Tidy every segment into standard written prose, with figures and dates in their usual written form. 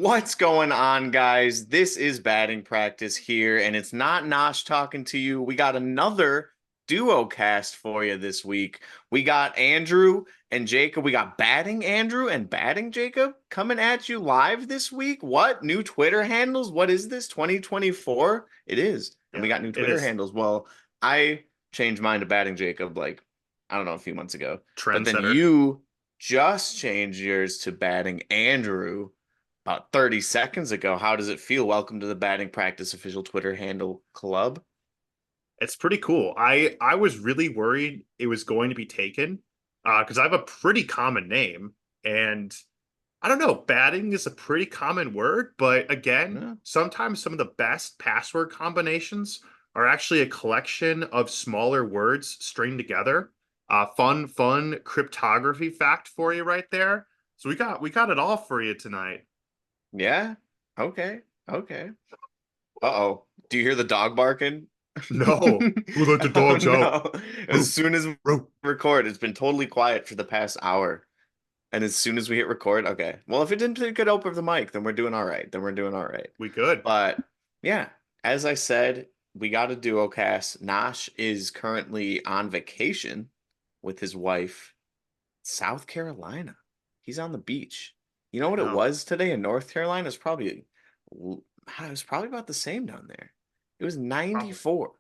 What's going on, guys? This is batting practice here, and it's not Nosh talking to you. We got another duo cast for you this week. We got Andrew and Jacob. We got batting Andrew and batting Jacob coming at you live this week. What? New Twitter handles? What is this? 2024? It is. And we Yeah, got new it Twitter is handles. Well, I changed mine to batting Jacob like, I don't know, a few months ago. But then trendsetter. you just changed yours to batting Andrew about 30 seconds ago. How does it feel? Welcome to the Batting Practice official Twitter handle club. It's pretty cool. I was really worried it was going to be taken because I have a pretty common name, and I don't know, batting is a pretty common word, but again, Yeah. sometimes some of the best password combinations are actually a collection of smaller words stringed together. Fun cryptography fact for you right there. So we got it all for you tonight. Yeah. Okay. Okay. Uh-oh. Do you hear the dog barking? No, who let the Oh dogs out? no. As Roo, soon as we roo. record, it's been totally quiet for the past hour. And as soon as we hit record, okay. Well, if it didn't get over the mic, then we're doing all right. Then we're doing all right. We good. But yeah, as I said, we got a duo cast. Nosh is currently on vacation with his wife, South Carolina. He's on the beach. You know what it No. was today in North Carolina? It was probably about the same down there. It was Probably 94.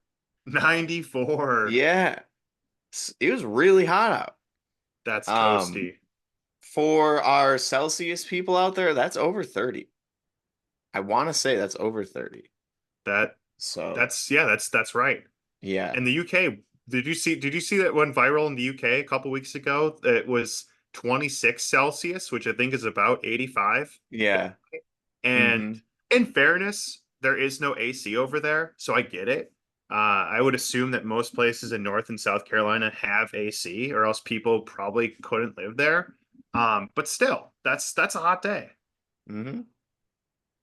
94. Yeah. It was really hot That's out. toasty. For our Celsius people out there, that's over 30. I want to say that's over 30. That So, that's right. yeah. In the UK, did you see that went viral in the UK a couple weeks ago? It was 26 Celsius, which I think is about 85. Yeah. And Hmm. in fairness, there is no AC over there, so I get it. I would assume that most places in North and South Carolina have AC, or else people probably couldn't live there. But still, that's a hot day. Hmm.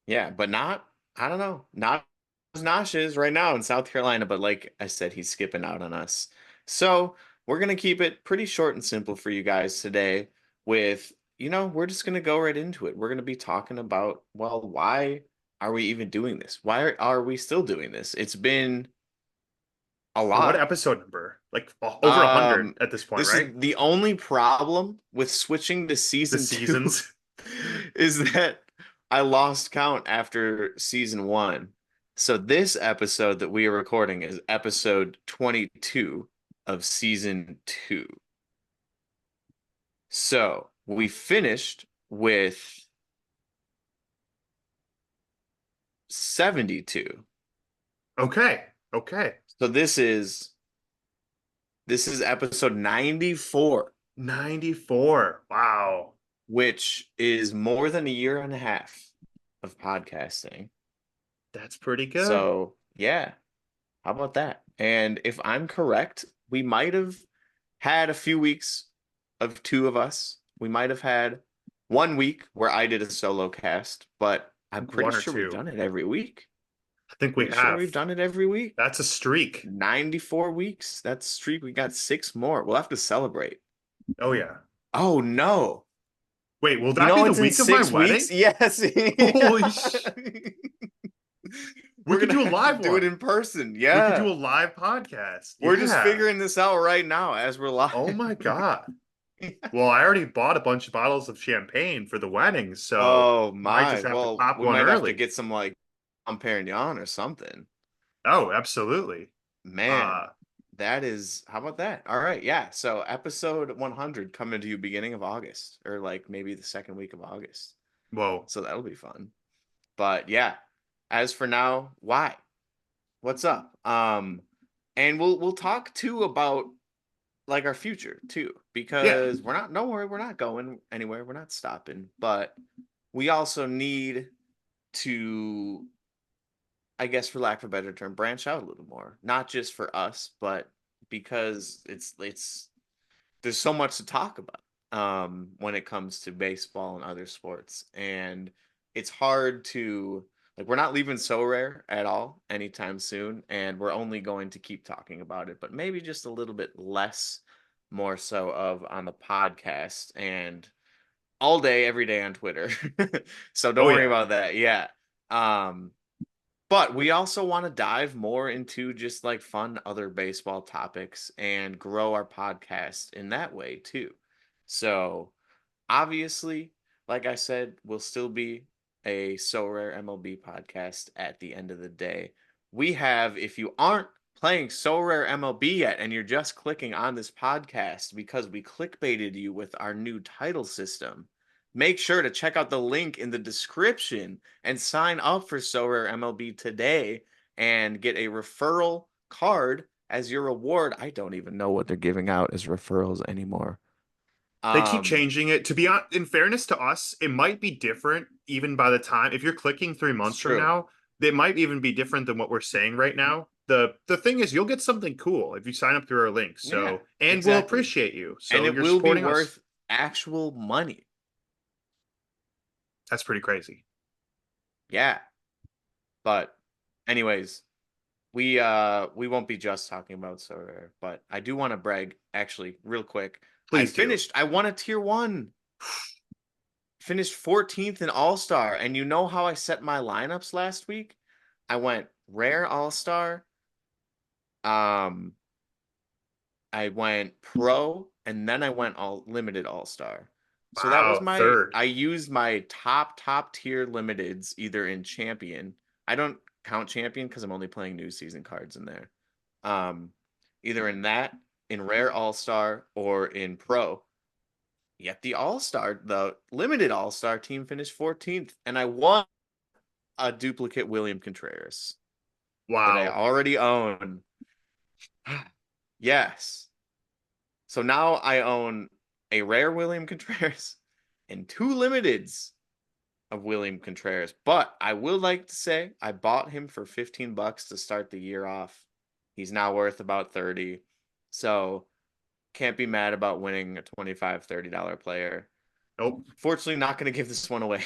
Yeah, but not, I don't know, not as Nosh is right now in South Carolina, but like I said, he's skipping out on us. So we're gonna keep it pretty short and simple for you guys today with, we're just gonna go right into it. We're gonna be talking about, well, why are we even doing this? Why are we still doing this? It's been a We're what lot. episode number? Like over 100 Um, at this point, this is right? the only problem with switching to The season two seasons. is that I lost count after season one. So this episode that we are recording is episode 22 of season two. So we finished with 72. Okay. Okay. So this is episode 94, 94. Wow. which is more than a year and a half of podcasting. That's pretty good. So, yeah, how about that? And if I'm correct, we might have had a few weeks of two of us. We might have had 1 week where I did a solo cast, but I I'm think pretty one or sure we've two. done it every week. I think we Pretty sure have. we've done it every week. That's a streak. 94 weeks. That's streak. We got six more. We'll have to celebrate. Oh yeah. Oh no. Wait, will You that be know the it's in week of my 6 weeks? wedding? Yes. Holy Yeah. sh! We We're could gonna do a have to live do it one. in person. We could do Yeah. a live podcast. We're just Yeah. figuring this out right now as we're live. Oh my God. Well, I already bought a bunch of bottles of champagne for the wedding, so Oh might just my. have to Well, pop we one might have to early. get some like Dom Perignon or something. Oh, absolutely. Man, Uh, that is, how about that? All right, yeah. So episode 100 coming to you beginning of August or like maybe the second week of August. Whoa. So that'll be fun. But yeah, as for now, why? What's up? And we'll talk too about like our future too, Yeah. because we're not, don't worry, we're not going anywhere, we're not stopping, but we also need to, I guess for lack of a better term, branch out a little more, not just for us, but because it's there's so much to talk about when it comes to baseball and other sports, and it's hard to, like, we're not leaving so rare at all anytime soon, and we're only going to keep talking about it, but maybe just a little bit less, more so of on the podcast. And all day, every day on Twitter. So don't Oh worry yeah. about that. Yeah. Um, but we also want to dive more into just like fun other baseball topics and grow our podcast in that way too. So obviously, like I said, we'll still be a So Rare MLB podcast at the end of the day. We have, if you aren't playing So Rare MLB yet and you're just clicking on this podcast because we clickbaited you with our new title system, make sure to check out the link in the description and sign up for So Rare MLB today and get a referral card as your reward. I don't even know what they're giving out as referrals anymore. They keep Um, changing it. To be in fairness to us, it might be different even by the time if you're clicking three it's months from true. now, it might even be different than what we're saying right now. The thing is you'll get something cool if you sign up through our link. Yeah, So and we'll exactly. appreciate you. And So it you're will be supporting us. worth actual money. That's pretty crazy. Yeah. But anyways, we won't be just talking about Sorare, but I do want to brag actually real quick. Please do. I won a tier 1. Finished 14th in All-Star, and you know how I set my lineups last week? I went rare All-Star, um I went pro and then I went all limited all-star. So that was Wow, third. I used my top tier limiteds either in champion. I don't count champion because I'm only playing new season cards in there. Um, Either in that, in rare all-star, or in pro. Yet the limited all-star team finished 14th, and I won a duplicate William Contreras that I Wow. already own. Yes. So now I own a rare William Contreras and 2 limiteds of William Contreras. But I would like to say I bought him for $15 to start the year off. He's now worth about 30. So can't be mad about winning a $25-$30 player. Nope. Fortunately, not going to give this one away.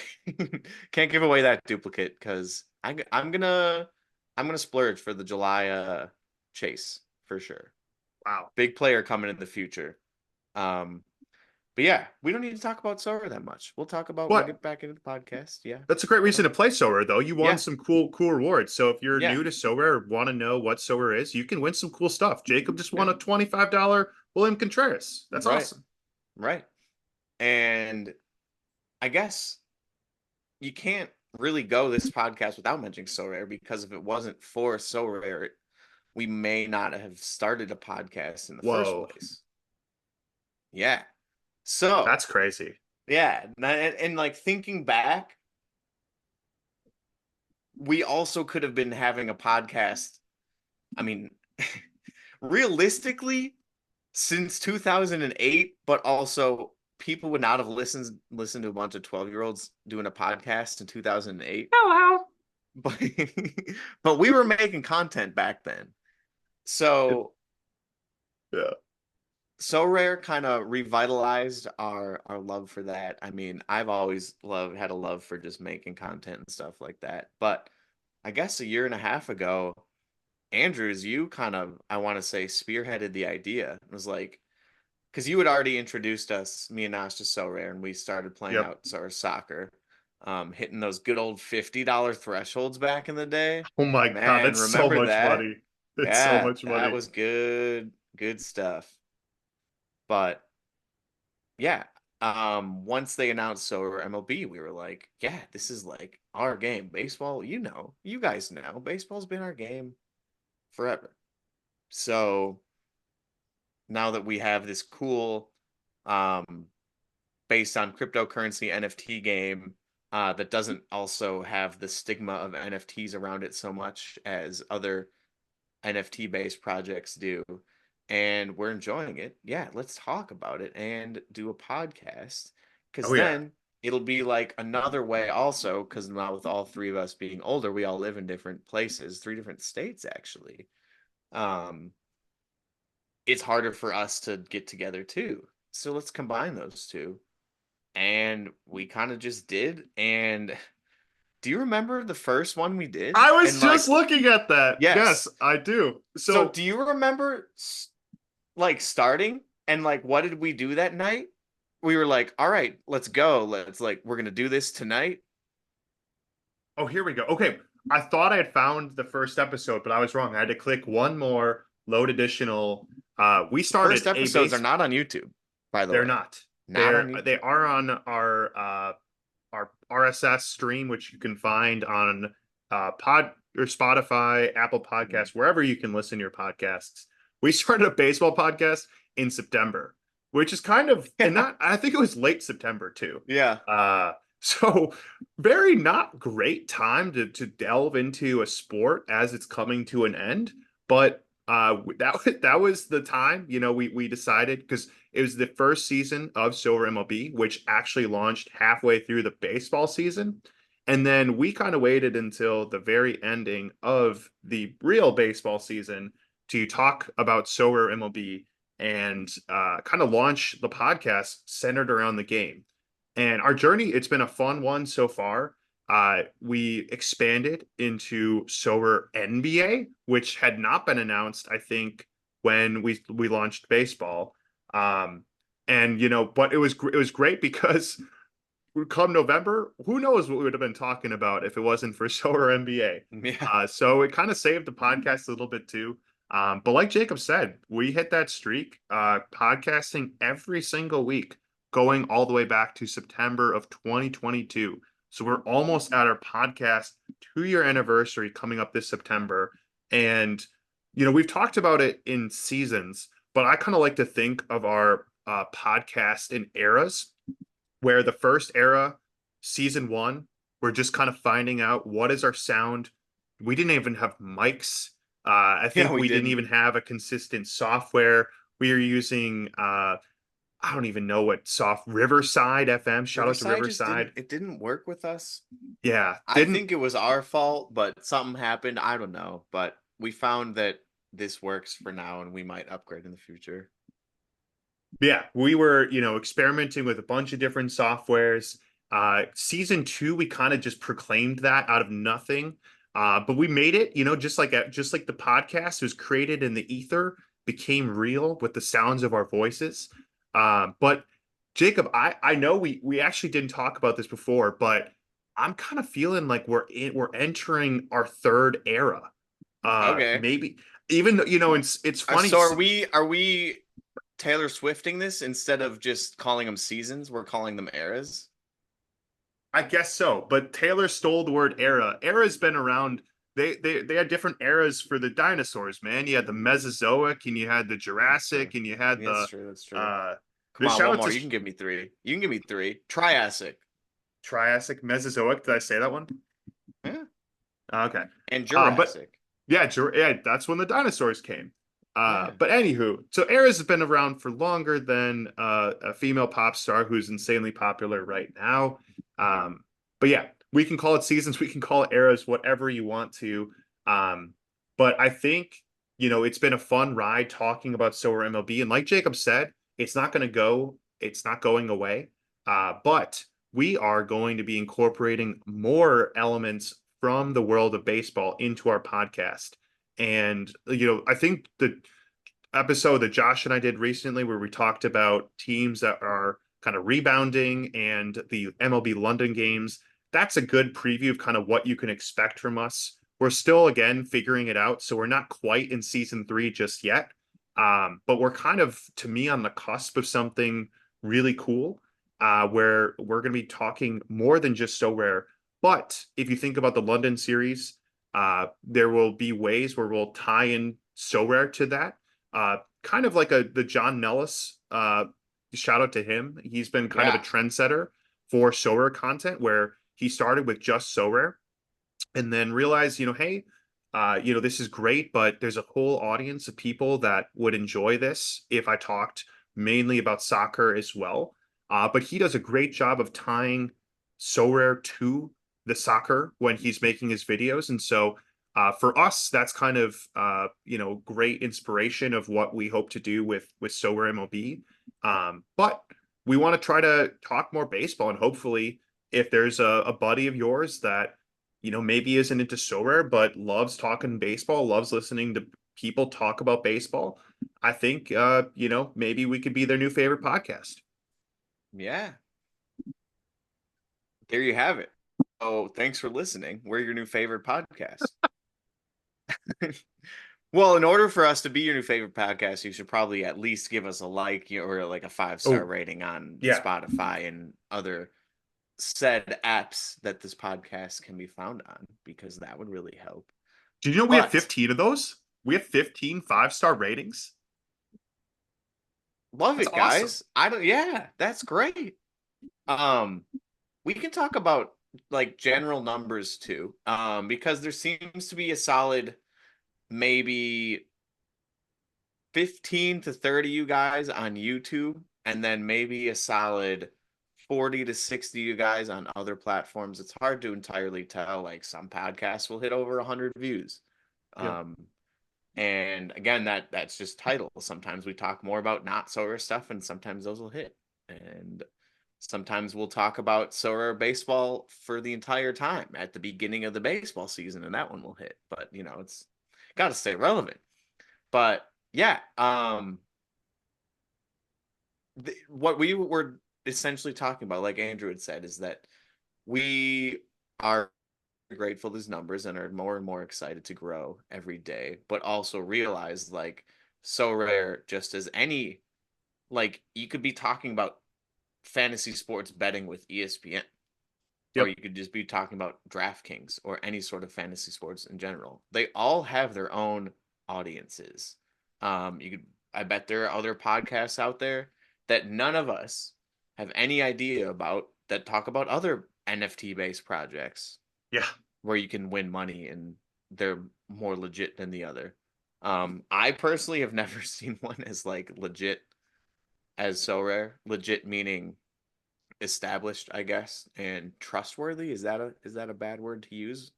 Can't give away that duplicate because I'm gonna splurge for the July chase for sure. Wow. Big player coming in the future. Um, but yeah, we don't need to talk about Sora that much. We'll But get back into the podcast. Yeah. that's a great Go reason ahead. to play So Rare, though. You won Yeah. some cool rewards. So if you're Yeah. new to So Rare or want to know what So Rare is, you can win some cool stuff. Jacob just won Yeah. a $25 William Contreras. That's Right. awesome. Right. And I guess you can't really go this podcast without mentioning So Rare because if it wasn't for So Rare, we may not have started a podcast in the first Whoa, place. Yeah. So, that's crazy. yeah. And like thinking back, we also could have been having a podcast. I mean, realistically, since 2008, but also people would not have listened to a bunch of 12-year-olds doing a podcast in 2008. Hello. But but we were making content back then. So Yeah. So Rare kind of revitalized our love for that. I mean, I've always had a love for just making content and stuff like that. But I guess a year and a half ago, Andrews, you kind of, I want to say, spearheaded the idea. It was like, because you had already introduced us, me and Nash, to So Rare, and we started playing Yep. out our soccer, hitting those good old $50 thresholds back in the day. Oh my God, Man, that's so remember much that? money. It's so Yeah, much that money. was good stuff. But yeah, once they announced So Rare MLB, we were like, yeah, this is like our game. Baseball, you guys know, baseball's been our game forever. So now that we have this cool um based on cryptocurrency NFT game that doesn't also have the stigma of NFTs around it so much as other NFT based projects do, and we're enjoying it. Yeah, let's talk about it and do a podcast because Oh yeah. then it'll be like another way also because now with all three of us being older, we all live in different places, 3 different states actually. Um, it's harder for us to get together too. So let's combine those two. And we kind of just did. And do you remember the first one we did? I was And like, just looking at that. Yes, yes. I do. So So do you remember like starting and like what did we do that night? we were like, all right, let's go. Let's like, we're gonna do this tonight. Oh, here we go. Okay. I thought I had found the first episode, but I was wrong. I had to click one more, load additional. We First started a episodes are base. not on YouTube, by the They're way. not. Not on They YouTube. are on our RSS stream, which you can find on Pod or Spotify, Apple Mm. Podcasts, wherever you can listen to your podcasts. We started a baseball podcast in September, which is kind of, and Yeah. not, I think it was late September too. Yeah. Uh, so very not great time to delve into a sport as it's coming to an end, but that was the time, we decided because it was the first season of Sorare MLB, which actually launched halfway through the baseball season. And then we kind of waited until the very ending of the real baseball season to talk about Sorare MLB and kind of launch the podcast centered around the game. And our journey, it's been a fun one so far. We expanded into Sorare NBA, which had not been announced, I think, when we launched baseball. Um, and but it was great because come November, who knows what we would have been talking about if it wasn't for Sorare NBA. Yeah. So it kind of saved the podcast a little bit too. But like Jacob said, we hit that streak, podcasting every single week, going all the way back to September of 2022. So we're almost at our podcast 2-year anniversary coming up this September. And, we've talked about it in seasons, but I kind of like to think of our podcast in eras where the first era, season one, we're just kind of finding out what is our sound. We didn't even have mics. I Yeah, think we we didn't didn't. even have a consistent software. We are using I don't even know what Riverside FM. Shout out to Riverside just Riverside. didn't work with us. Yeah, I didn't. think it was our fault, but something happened. I don't know. But we found that this works for now and we might upgrade in the future. Yeah, we were, experimenting with a bunch of different softwares. Season two, we kind of just proclaimed that out of nothing. But we made it, just like the podcast was created in the ether, became real with the sounds of our voices. But Jacob, I know we actually didn't talk about this before, but I'm kind of feeling like we're entering our third era. Okay. Maybe even though, it's funny. So are we Taylor Swifting this instead of just calling them seasons? We're calling them eras. I guess so, but Taylor stole the word era. Era's been around. They had different eras for the dinosaurs, man. You had the Mesozoic, and you had the That's true. Jurassic, and you had Yeah, that's the true. That's true. uh Come the on, shout one out more. to You can give me three. You can give me three. Triassic. Triassic, Mesozoic. Did I say that one? Yeah. Okay. And But Jurassic. yeah, that's when the dinosaurs came. Yeah. But anywho, so eras have been around for longer than a female pop star who's insanely popular right now. But yeah, we can call it seasons, we can call it eras, whatever you want to. Um, but I think, it's been a fun ride talking about Sorare MLB. And like Jacob said, it's not going away. But we are going to be incorporating more elements from the world of baseball into our podcast. And, I think the episode that Josh and I did recently, where we talked about teams that are kind of rebounding and the MLB London games, that's a good preview of kind of what you can expect from us. We're still, again, figuring it out. So we're not quite in season three just yet. But we're kind of, to me, on the cusp of something really cool, where we're going to be talking more than just So Rare. But if you think about the London series, there will be ways where we'll tie in So Rare to that, kind of like the John Nellis. Shout out to him. He's been kind of a Yeah. trendsetter for Sorare content, where he started with just Sorare and then realized, hey, this is great, but there's a whole audience of people that would enjoy this if I talked mainly about soccer as well. But he does a great job of tying Sorare to the soccer when he's making his videos. And so for us, that's kind of great inspiration of what we hope to do with Sorare MLB. But we want to try to talk more baseball, and hopefully, if there's a buddy of yours that maybe isn't into Sorare but loves talking baseball, loves listening to people talk about baseball, I think maybe we could be their new favorite podcast. Yeah, there you have it. Oh, thanks for listening. We're your new favorite podcast. Well, in order for us to be your new favorite podcast, you should probably at least give us a like or like a 5-star Oh, rating on yeah. Spotify and other said apps that this podcast can be found on, because that would really help. Did you know we have But 15 of those? We have 15 5-star ratings. love That's it, awesome. guys. I don't, yeah, that's great. Um, we can talk about like general numbers too, because there seems to be a solid maybe 15 to 30 you guys on YouTube, and then maybe a solid 40 to 60 you guys on other platforms. It's hard to entirely tell. Like some podcasts will hit over 100 views. Yeah. Um, and again, that's just title. Sometimes we talk more about not Sorare stuff, and sometimes those will hit. And sometimes we'll talk about Sorare baseball for the entire time at the beginning of the baseball season, and that one will hit. But it's got to stay relevant. But yeah, what we were essentially talking about, like Andrew had said, is that we are grateful these numbers and are more and more excited to grow every day, but also realize like so rare, just as any, like you could be talking about fantasy sports betting with ESPN, or Yep. you could just be talking about DraftKings or any sort of fantasy sports in general. They all have their own audiences. You could, I bet there are other podcasts out there that none of us have any idea about that talk about other NFT based projects Yeah. where you can win money and they're more legit than the other. I personally have never seen one as like legit as so rare. Legit meaning established, I guess, and trustworthy. Is that a bad word to use?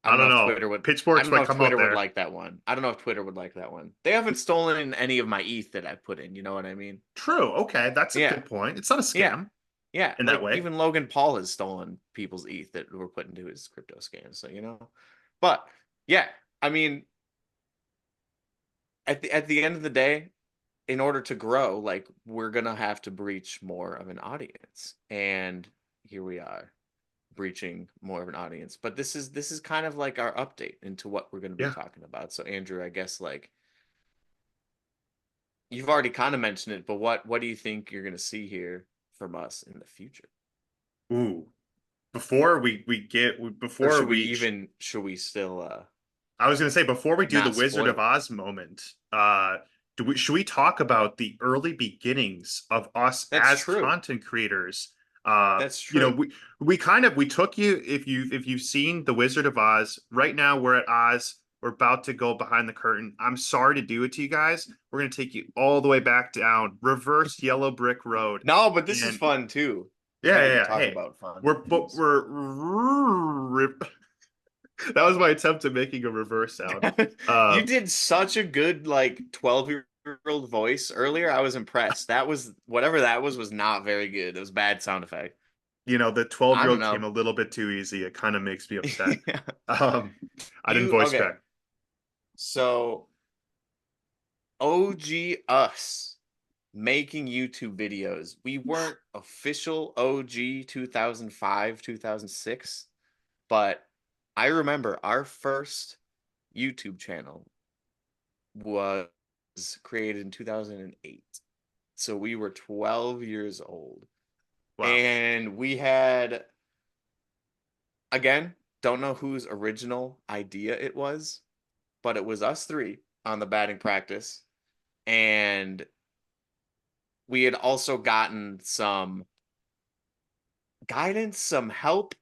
I I don't know don't if know. Twitter would. I Pitchforks don't know might if come up Twitter would there. like that one. I don't know if Twitter would like that one. They haven't stolen any of my ETH that I put in. You know what I mean? True. Okay. That's a Yeah, good point. It's not a yeah, scam yeah. in that Like way. even Logan Paul has stolen people's ETH that were put into his crypto scams. So but yeah, I mean, at the end of the day, in order to grow, like we're gonna have to breach more of an audience, and here we are breaching more of an audience. But this is kind of like our update into what we're going to be Yeah. talking about. So Andrew, I guess like you've already kind of mentioned it, but what do you think you're going to see here from us in the future? Ooh. Before we get Or before we should we still I was gonna say before we do the not Wizard of spoil it? Oz moment, do we should we talk about the early beginnings of us That's as true. content creators? That's You know, true. we took you if you've seen the Wizard of Oz. Right now we're at Oz. We're about to go behind the curtain. I'm sorry to do it to you guys. We're gonna take you all the way back down, reverse yellow brick road, No, but this is and fun too. It's yeah, good yeah, to yeah. talk Hey, about fun we're but things. we're that was my attempt at making a reverse sound. You Um, did such a good like 12-year-old voice earlier. I was impressed. That was whatever that was not very good. It was bad sound effect. the I don't 12-year-old came know. a little bit too easy. It kind of makes me upset. Yeah. Um, I didn't You voice okay. crack. So OG us making YouTube videos. We weren't official OG 2005, 2006, but I remember our first YouTube channel was created in 2008. So we were 12 years old. Wow. And we had, again, don't know whose original idea it was, but it was us three on the batting practice. And we had also gotten some guidance, some help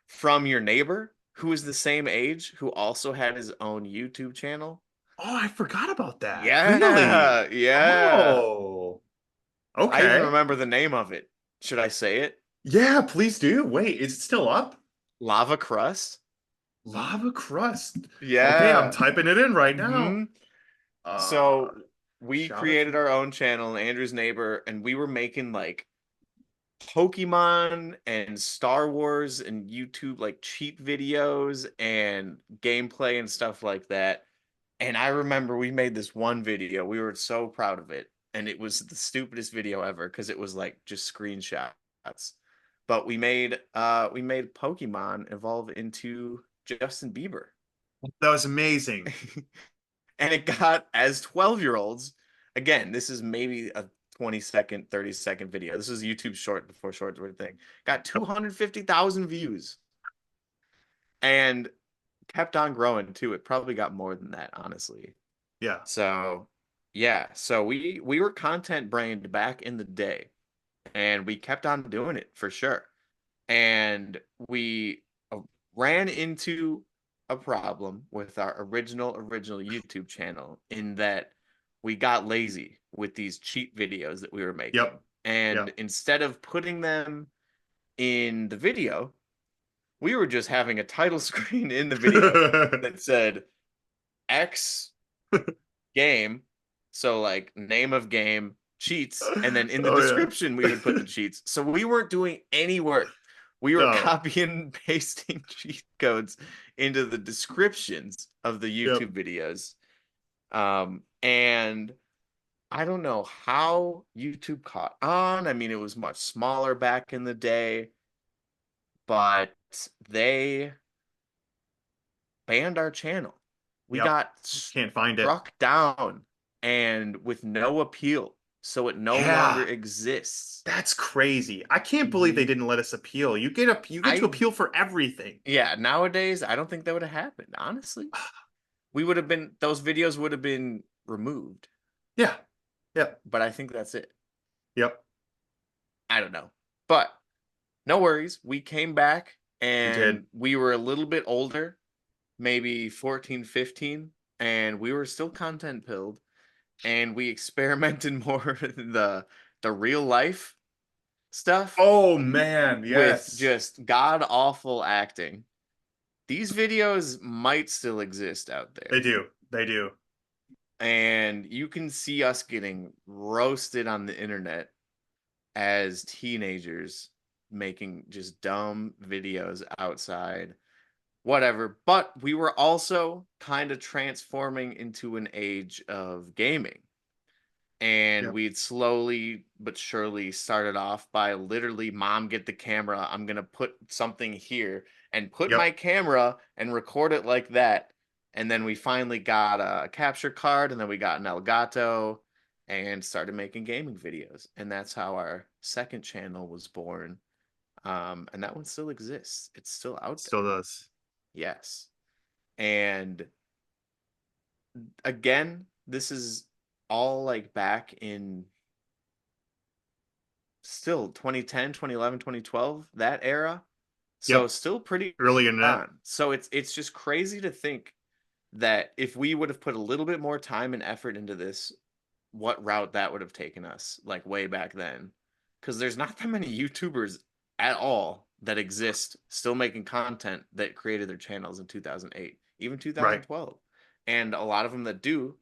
from your neighbor who was the same age, who also had his own YouTube channel. Oh, I forgot about that. Really? Yeah, yeah. Oh, I even okay. remember the name of it. Should I say it? Yeah, please do. Wait, is it still up? Lava Crust? Lava crust. Okay, I'm Yeah. typing it in right now. Hmm. Uh, So we shout out created to our own channel, Andrew's neighbor, and we were making like Pokemon and Star Wars and YouTube like cheat videos and gameplay and stuff like that. And I remember we made this one video. We were so proud of it. and it was the stupidest video ever because it was like just screenshots. But we made Pokemon evolve into Justin Bieber. That was amazing. And it got, as 12-year-olds, again, this is maybe a 20-second, 30-second video. This was YouTube short before shorts were a thing. Got 250,000 views and kept on growing too. It probably got more than that, honestly. Yeah. So, yeah, so we were content brained back in the day, and we kept on doing it for sure. And we ran into a problem with our original YouTube channel in that we got lazy with these cheap videos that we were making. Yep. And Yep. instead of putting them in the video, we were just having a title screen in the video that said X game, so like name of game, cheats, and then in the Oh yeah. description we would put the cheats. So we weren't doing any work. We were No. copying and pasting cheat codes into the descriptions of the Yep. YouTube videos. And I don't know how YouTube caught on. I mean, it was much smaller back in the day, but they banned our channel. We Yep. got Can't find it. struck down and with no appeal, so it no longer Yeah. exists. That's crazy. I can't believe they Mhm. didn't let us appeal. You get to I appeal for everything. Yeah, nowadays I don't think that would have happened. Honestly, we would have been those videos would have been removed, Yeah. Yep. but I think that's it. Yep. I don't know, but no worries. We came back We did. and we were a little bit older, maybe 14, 15, and we were still content pilled, and we experimented more in the real life stuff Oh man, with yes. just god awful acting. These videos might still exist out They there, do. They do. and you can see us getting roasted on the internet as teenagers making just dumb videos outside, whatever. But we were also kind of transforming into an age of gaming. And Yep. we'd slowly but surely started off by literally, mom, get the camera. I'm going to put something here and put my Yep. camera and record it like that. And then we finally got a capture card, and then we got an Elgato and started making gaming videos. And that's how our second channel was born. And that one still exists. It's still out Still there. does. Yes. And again, this is all like back in still 2010, 2011, 2012, that era. So Yep. still pretty Early internet. on. So it's just crazy to think that if we would have put a little bit more time and effort into this, what route that would have taken us like way back then. Because there's not that many YouTubers at all that exist still making content that created their channels in 2008, even Right. 2012. And a lot of them that do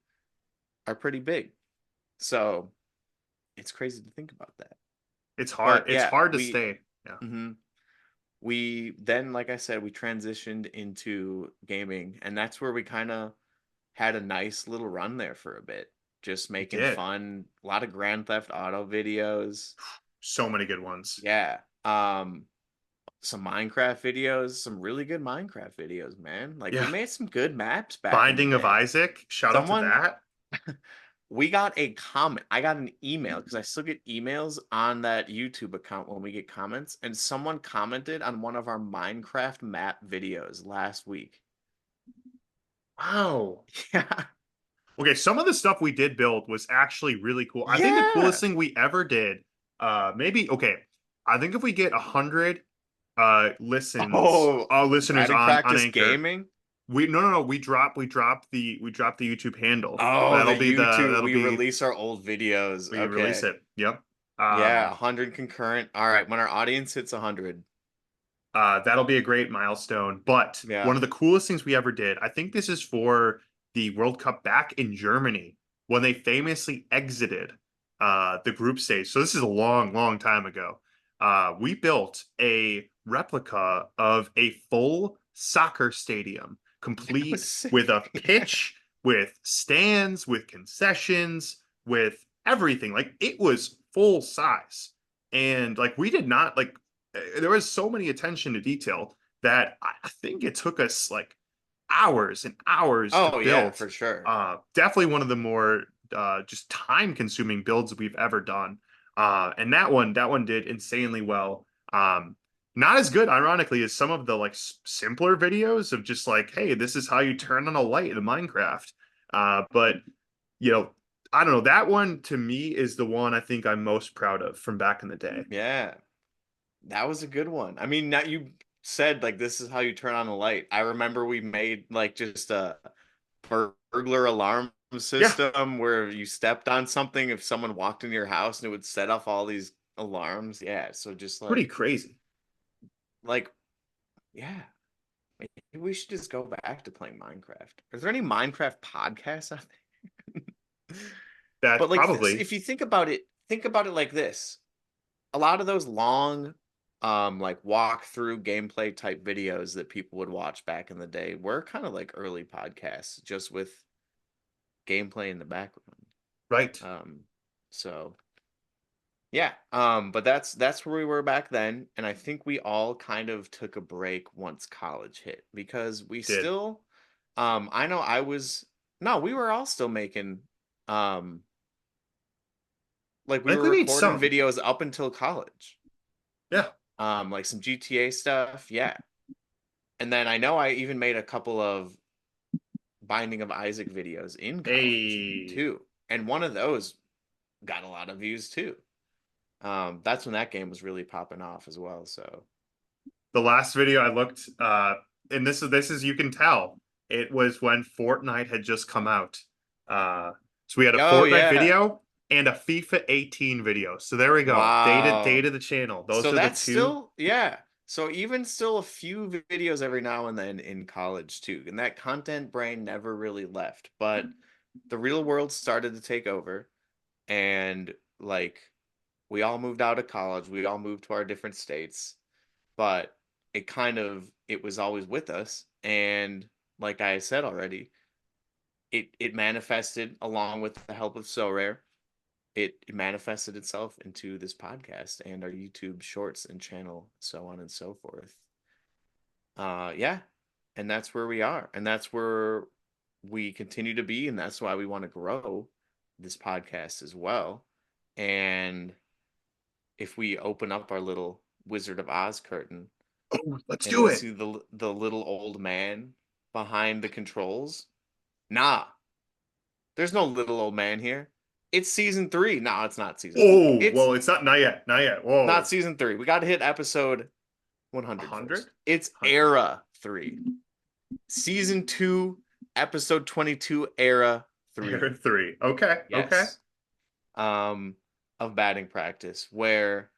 are pretty big. So it's crazy to think about that. It's hard. But It's yeah, hard to we stay. Yeah. mhm. We then, like I said, we transitioned into gaming, and that's where we kind of had a nice little run there for a bit, just We making did. fun, a lot of Grand Theft Auto videos. So many good ones. Yeah. Some Minecraft videos, some really good Minecraft videos, man. Like we Yeah. made some good maps back in the Binding of day. Isaac. Shout out to Someone that. we got a comment. I got an email because I still get emails on that YouTube account when we get comments, and someone commented on one of our Minecraft map videos last week. Wow. Yeah. Okay, some of the stuff we did build was actually really cool. I think the coolest Yeah. thing we ever did, maybe okay. I think if we get 100 Oh, listeners Ready on Practice Anchor, Gaming? we no, we drop the YouTube handle. Oh, the That'll be YouTube. that'll We be release our old videos. we release Okay. it. Yep. Yeah, 100 concurrent. All right, when our audience hits 100. That'll be a great milestone. But Yeah. one of the coolest things we ever did, I think this is for the World Cup back in Germany when they famously exited the group stage. So this is a long, long time ago. We built a replica of a full soccer stadium, That was complete with sick. a pitch, with stands, with concessions, with everything. Like it was full size. And like we did not like there was so many attention to detail that I think it took us like hours and hours to Oh yeah, build. for sure. Definitely one of the more just time consuming builds we've ever done. And that one did insanely well. Not as good, ironically, as some of the like simpler videos of just like, hey, this is how you turn on a light in Minecraft. But you know, I don't know. That one to me is the one I think I'm most proud of from back in the day. Yeah. That was a good one. I mean, now you said like this is how you turn on a light. I remember we made like just a burglar alarm Yeah, system where you stepped on something if someone walked into your house and it would set off all these alarms. Yeah, so just pretty crazy. like yeah, maybe we should just go back to playing Minecraft. Are there any Minecraft podcasts out there? That's But like this, probably if you think about it like this. A lot of those long like walkthrough gameplay type videos that people would watch back in the day were kind of like early podcasts just with gameplay in the background. right. Um so yeah, but that's where we were back then, and I think we all kind of took a break once college hit because we Did still I know I was no, we were all still making um like I we think were we made recording some. videos up until college. Yeah. Like some GTA stuff, yeah. And then I know I even made a couple of Binding of Isaac videos in college Hey, too. And one of those got a lot of views too. That's when that game was really popping off as well. So the last video I looked, and this is you can tell it was when Fortnite had just come out. So we had a oh Fortnite yeah. video and a FIFA 18 video. So there we go. Date Wow. of the channel. Those So are the that's two. still yeah. So even still a few videos every now and then in college too. And that content brain never really left. But the real world started to take over and like we all moved out of college, we all moved to our different states, but it was always with us. And like I said already, it manifested along with the help of So Rare. It manifested itself into this podcast and our YouTube shorts and channel, so on and so forth. Yeah, and that's where we are, and that's where we continue to be, and that's why we want to grow this podcast as well. And if we open up our little Wizard of Oz curtain Oh, let's and do we it. see the little old man behind the controls, nah, there's no little old man here. It's season 3. No, it's not season 3. Oh, It's well, it's not yet. Not yet. not Whoa. season 3. We got to hit episode 100 100? first. It's 100. era 3. Season 2, episode 22, era 3. Era 3. Okay. Okay. Yes. Um of batting practice where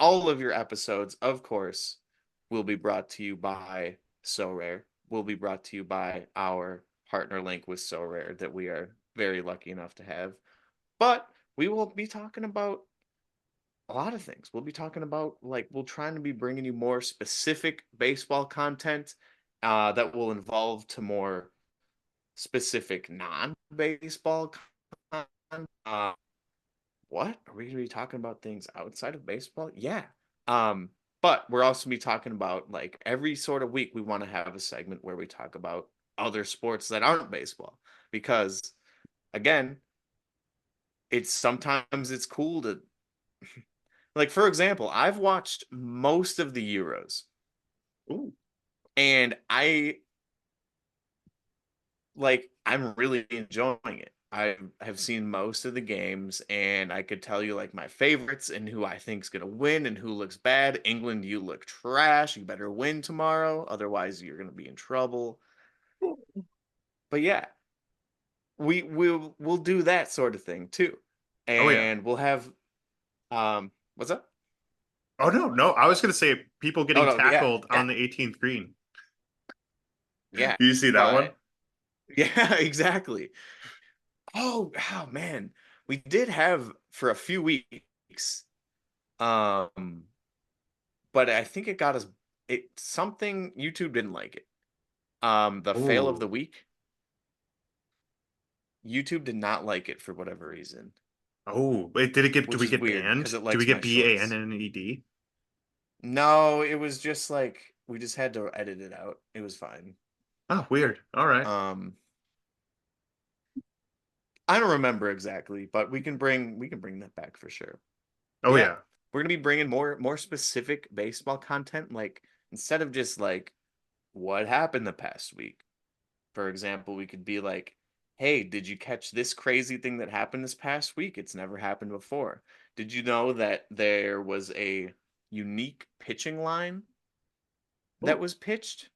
all of your episodes, of course, will be brought to you by So Rare. Will be brought to you by our partner link with So Rare that we are very lucky enough to have. But we will be talking about a lot of things. We'll be talking about like we'll trying to be bringing you more specific baseball content that will involve to more specific non-baseball content. What are we going to be talking about things outside of baseball? Yeah. Um, but we're also be talking about like every sort of week we want to have a segment where we talk about other sports that aren't baseball because again, it's sometimes it's cool to like for example, I've watched most of the Euros Ooh. and I'm really enjoying it. I have seen most of the games and I could tell you like my favorites and who I think's going to win and who looks bad. England, you look trash. You better win tomorrow, otherwise you're going to be in trouble. But yeah, we'll do that sort of thing too. Oh yeah. And we'll have what's up? Oh no, no. I was gonna say people Oh getting no, yeah. tackled Yeah. on the 18th green. Yeah. You see that one? But yeah, exactly. Oh man. We did have for a few weeks um but I think it got us it something YouTube didn't like it. The fail of the Ooh. week, YouTube did not like it for whatever reason. Oh, wait, did it get? Do which we is get weird because banned? it Do we likes my get shorts. banned? No, it was just like we just had to edit it out. It was fine. Oh, weird. All right. Um, I don't remember exactly, but we can bring that back for sure. Oh Yeah, yeah. we're gonna be bringing more specific baseball content. Like instead of just like what happened the past week. For example, we could be like, "Hey, did you catch this crazy thing that happened this past week? It's never happened before. Did you know that there was a unique pitching line that Oh, was pitched?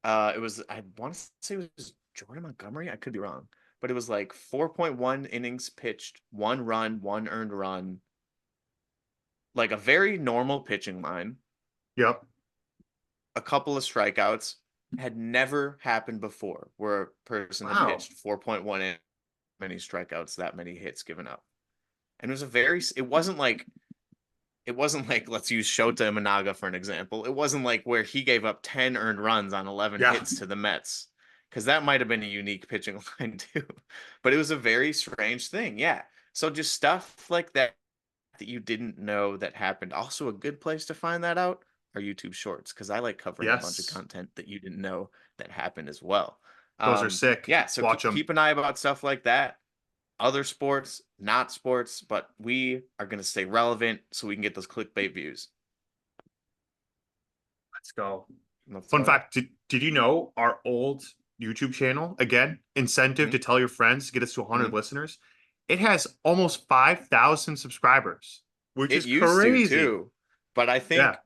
It was I want to say it was Jordan Montgomery. I could be wrong, but it was like 4.1 innings pitched, 1 run, 1 earned run, like a very normal pitching line, yep. a couple of strikeouts. Had never happened before where a person had Wow. pitched 4.1 in many strikeouts, that many hits given up. And it was a very it wasn't like let's use Shota Imanaga for an example. It wasn't like where he gave up 10 earned runs on 11 Yeah. hits to the Mets because that might have been a unique pitching line too. But it was a very strange thing. Yeah. So just stuff like that you didn't know that happened. Also a good place to find that out are YouTube shorts because I like covering a bunch of Yes. content that you didn't know that happened as well. Those are sick. Yeah, so Watch keep them. keep an eye about stuff like that, other sports, not sports, but we are going to stay relevant so we can get those clickbait views. Let's go. Let's Fun go. fact, did you know our old YouTube channel, again, incentive Hmm. to tell your friends to get us to 100 Hmm. listeners, it has almost 5,000 subscribers, which It is used to crazy. too, but I Yeah. think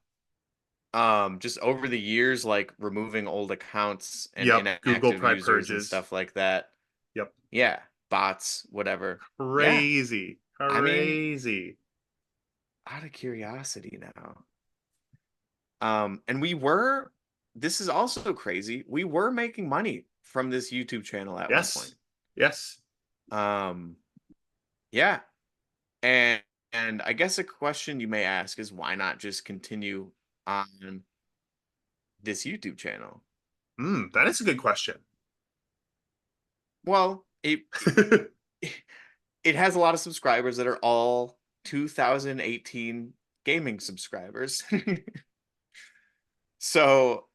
just over the years, like removing old accounts and Yep. Google inactive Pride users and purges. stuff like that. Yep. Yeah, bots, whatever. Yeah, Crazy. I mean, Crazy. out of curiosity now. And this is also crazy. We were making money from this YouTube channel at one point. Yes. Yes. Um, yeah. And and I guess a question you may ask is why not just continue on this YouTube channel? That is a good question. Well, it has a lot of subscribers that are all 2018 gaming subscribers. So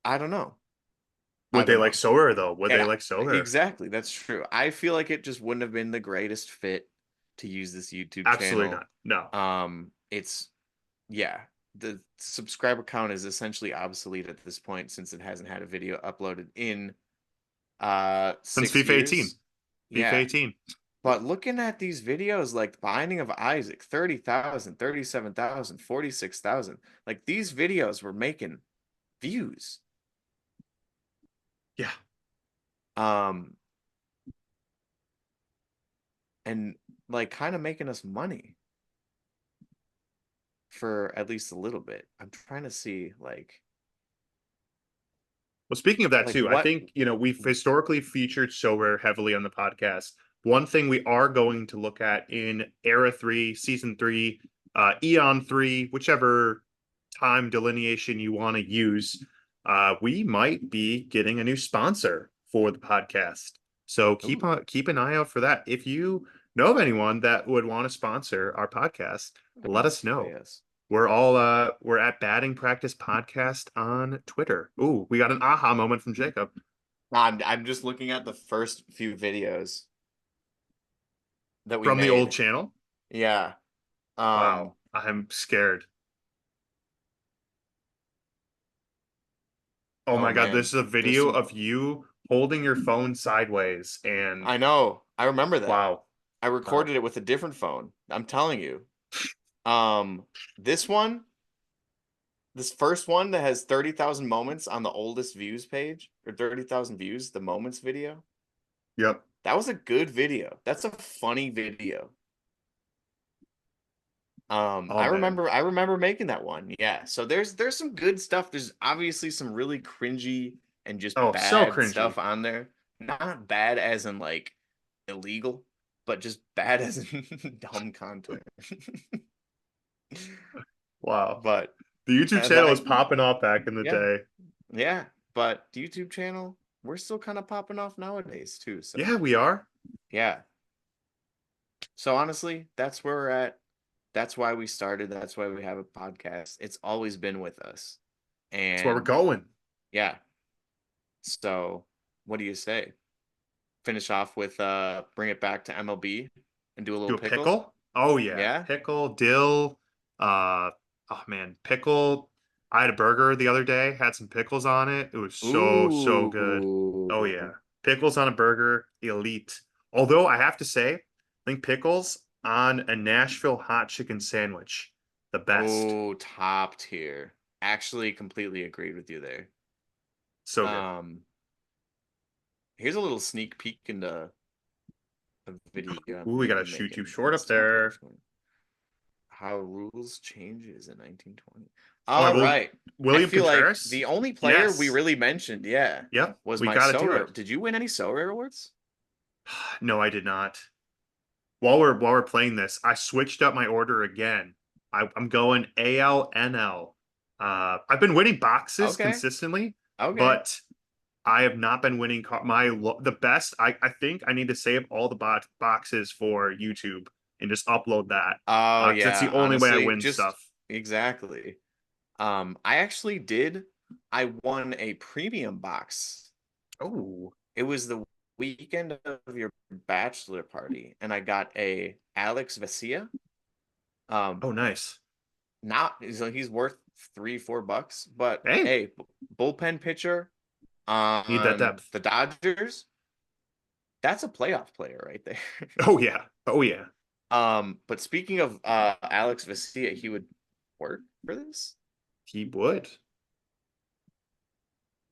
I don't know. I Would they don't like know. Sorare though? Would they Yeah, like Sorare? exactly. That's true. I feel like it just wouldn't have been the greatest fit to use this YouTube Absolutely channel. not. No. It's yeah, the subscriber count is essentially obsolete at this point since it hasn't had a video uploaded in Since 6 FIFA 18. years. FIFA Yeah. 18. But looking at these videos like The Binding of Isaac, 30,000, 37,000, 46,000, like these videos were making views. Yeah. Um and like kind of making us money for at least a little bit. I'm trying to see Well, speaking of that like too, I what. think, we've historically featured Sorare heavily on the podcast. One thing we are going to look at in Era 3, Season 3, Eon 3, whichever time delineation you want to use, we might be getting a new sponsor for the podcast. So keep Ooh, on keep an eye out for that. If you know of anyone that would want to sponsor our podcast, I'm let gonna us know. yes. We're at Batting Practice Podcast on Twitter. Ooh, we got an aha moment from Jacob I'm just looking at the first few videos that we from the old made. channel. Yeah. Wow, Um, I'm scared. Oh oh my God, this man. is a There's video some of you holding your phone sideways and I know. I remember that. wow. I Wow. recorded it with a different phone. I'm telling you. Um, this one, this first one that has 30,000 moments on the oldest views page or 30,000 views, the moments video. Yep. That was a good video. That's a funny video. Oh I man. remember I remember making that one. Yeah. So there's some good stuff. There's obviously some really cringy and just Oh, so bad cringy. stuff on there. Not bad as in like illegal, but just bad as in dumb content. Wow. But The YouTube and channel was I popping off back in the yeah, day. yeah. But the YouTube channel, we're still kind of popping off nowadays too. So Yeah, we are. yeah. So honestly, that's where we're at. That's why we started. That's why we have a podcast. It's always been with us. That's where we're And going. yeah. So what do you say? Finish off with bring it back to MLB and do a little Do a pickle? pickle? Oh yeah. Yeah? Pickle, dill, oh man, pickle. I had a burger the other day, had some pickles on it. It was so good. Oh yeah. Ooh. Pickles on a burger, elite. Although I have to say, I think pickles on a Nashville hot chicken sandwich, the best. Oh, top tier. Actually completely agreed with you there. So good. Um, Here's a little sneak peek into a video I'm Ooh, we gonna got be a shoot tube making short in up stop there. motion. How rules changes in 1920. Oh, All right. I William feel like Contreras? the only player we Yes. really mentioned, yeah, Yep. was We my got to do Sorare. it. Did you win any Sorare awards? No, I did not. While we're playing this, I switched up my order again. I'm going ALNL. I've been winning boxes Okay. consistently, Okay. but I have not been winning the best. I think I need to save all the boxes for YouTube and just upload that. Oh 'Cause that's the yeah, only way I honestly, win just stuff. exactly. I actually did. I won a premium box. Oh, It was the weekend of your bachelor party, and I got a Alex Vesia. Um, oh, nice. not so he's worth 3-4 bucks, but Hey, hey, bullpen pitcher need that on depth. the Dodgers. That's a playoff player right there. Oh yeah, oh yeah. But speaking of Alex Vesia, he would work for this. He would. He's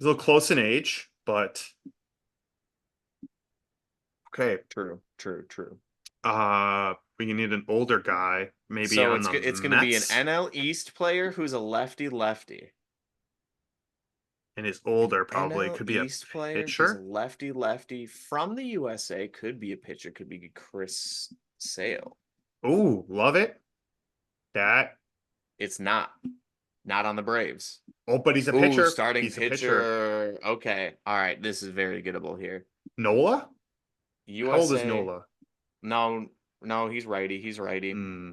a little close in age, but okay. True, true, true. We need an older guy, maybe So on the it's going to be an Mets, NL East player who's a lefty lefty. and is An older probably. NL Could be a East player who's a pitcher. lefty lefty from the USA, could be a pitcher, could be Chris Sale. Oh, love it. That. It's not on the Braves. Oh, but he's a Ooh, pitcher. starting He's a pitcher. pitcher. Okay. All right, this is very gettable here. Nola? How old is USA. Nola? No, no, he's righty. He's righty. Hmm.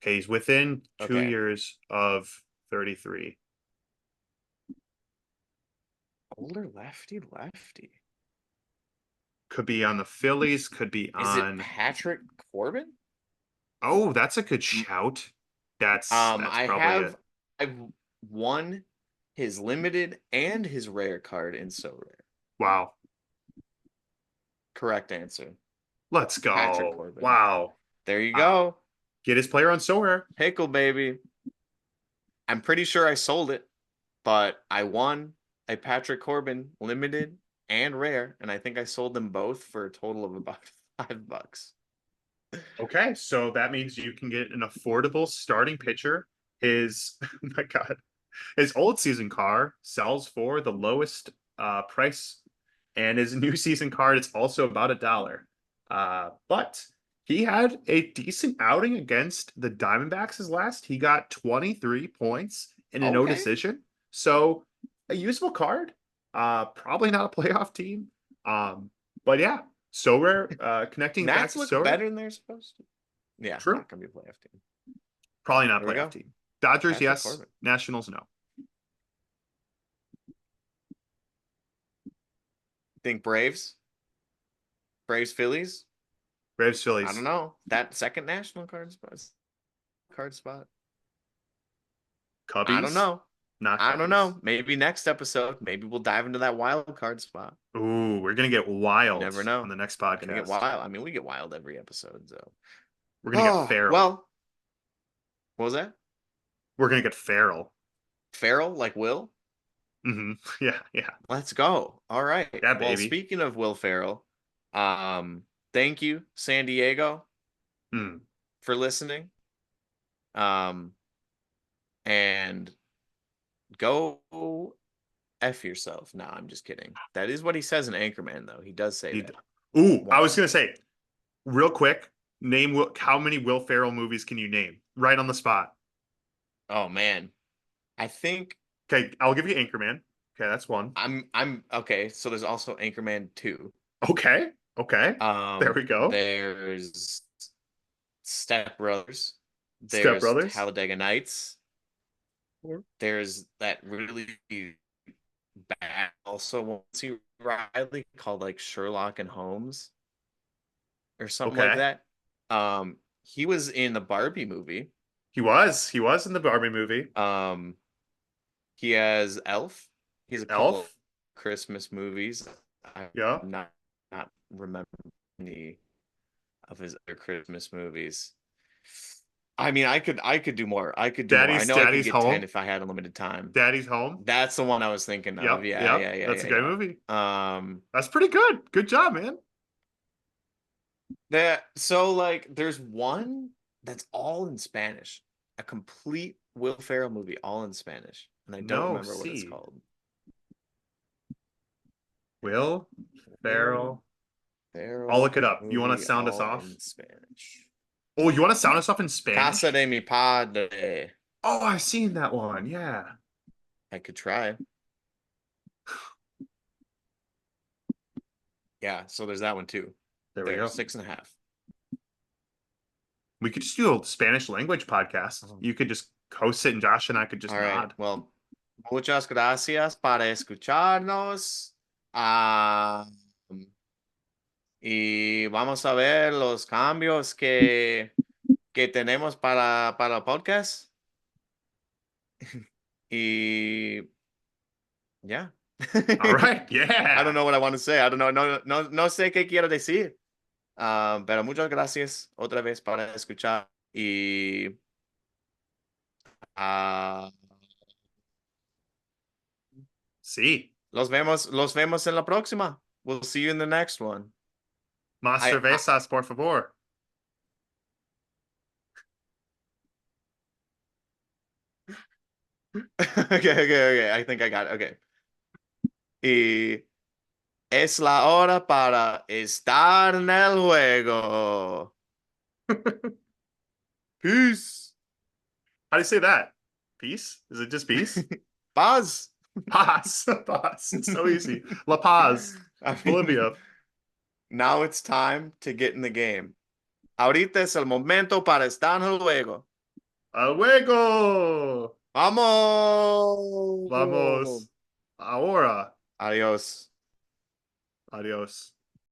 Okay, he's within two Okay. years of 33. Older lefty lefty. Could be on the Phillies. Could be Is it on. Patrick Corbin? Oh, that's a good shout. That's I probably have it. I've won his limited and his rare card in so rare. Wow. Correct answer. Let's Patrick go. Corbin. Wow. There you Wow. go. Get his player on Sorare. Pickle baby. I'm pretty sure I sold it, but I won a Patrick Corbin limited and rare, and I think I sold them both for a total of about $5. Okay, so that means you can get an affordable starting pitcher. His oh my God, his old season car sells for the lowest price, and his new season card is also about $1. But he had a decent outing against the Diamondbacks his last. He got 23 points in a no Okay. decision. So a usable card. Probably not a playoff team. But yeah, so rare. Connecting it back Nats to look so rare. better than they're supposed to. Yeah, True. not gonna be a playoff team. Probably not a There we playoff go. team. Dodgers, Patrick yes. Corbin. Nationals, no. Think Braves? Braves Phillies? Braves, I don't Phillies, know. That second national card spot. I don't Cubbies, know. not I don't Cubbies. know. Maybe next episode, maybe we'll dive into that wild card spot. Ooh, we're gonna get You wild never on know. the next We're gonna get podcast. wild. I mean, we get wild every episode, so. We're gonna get Oh, feral. well, what was that? We're gonna get feral. Farrell, like Will? Yeah, yeah, Let's go. All right. yeah, Well, baby. speaking of Will Farrell, thank you, San Diego, Hmm. for listening. Um, and go F yourself. No, I'm just kidding. That is what he says in Anchorman, though. He does say He- that Ooh, I was once, I gonna think. say real quick. How many Will Ferrell movies can you name? Right on the spot. Oh man. I think Okay, I'll give you Anchorman. Okay, that's one. I'm okay. So there's also Anchorman 2. Okay. Okay. There we go. There's Step Brothers. Step There's Brothers. Talladega Nights. Four. There's that really bad also one C. Riley called like Sherlock and Holmes or something like Okay. that. He was in the Barbie movie. He was. He was in the Barbie movie. Um, he has Elf. He's a couple of Elf. Christmas movies. I'm Yeah. not remember any of his other Christmas movies. I mean, I could do more. I could do more. I know I could Daddy's get 10 Home. if I had unlimited time. Daddy's Home. That's the one I was thinking of. Yep. Yeah, Yep. yeah, yeah, That's a yeah, great yeah. movie. Um, That's pretty good. Good job, man. that so like there's one that's all in Spanish. A complete Will Ferrell movie, all in Spanish, and I don't No remember what it's C. called. Will Will Ferrell. I'll Ferrell look it up. You want to movie, sound us all off? in Spanish. Oh, you want to sound us off in Casa Spanish? de mi padre. Oh, I've seen that one. Yeah. I could try. Yeah, so there's that one too. There we There, go. 6.5. We could just do a Spanish language podcast. You could just host it and Josh and I could just All right. nod. Well, muchas gracias para escucharnos. Ah, y vamos a ver los cambios que tenemos para el podcast. Y yeah. All right. I don't Yeah. know what I want to say. I don't know. No sé qué quiero decir. Pero muchas gracias otra vez para escuchar. Y ah, See. los vemos en la próxima. We'll see you in the next one. Más I cervezas, por favor. okay. I think I got it. Okay. Y es la hora para estar en el juego. Peace. How do you say that? Peace? Is it just peace? Paz. Paz. Paz. It's so easy. La Paz. I mean, Bolivia. now it's time to get in the game. Ahorita es el momento para estar en el juego. ¡A luego! Vamos. Vamos. Ahora. Adiós. Adios.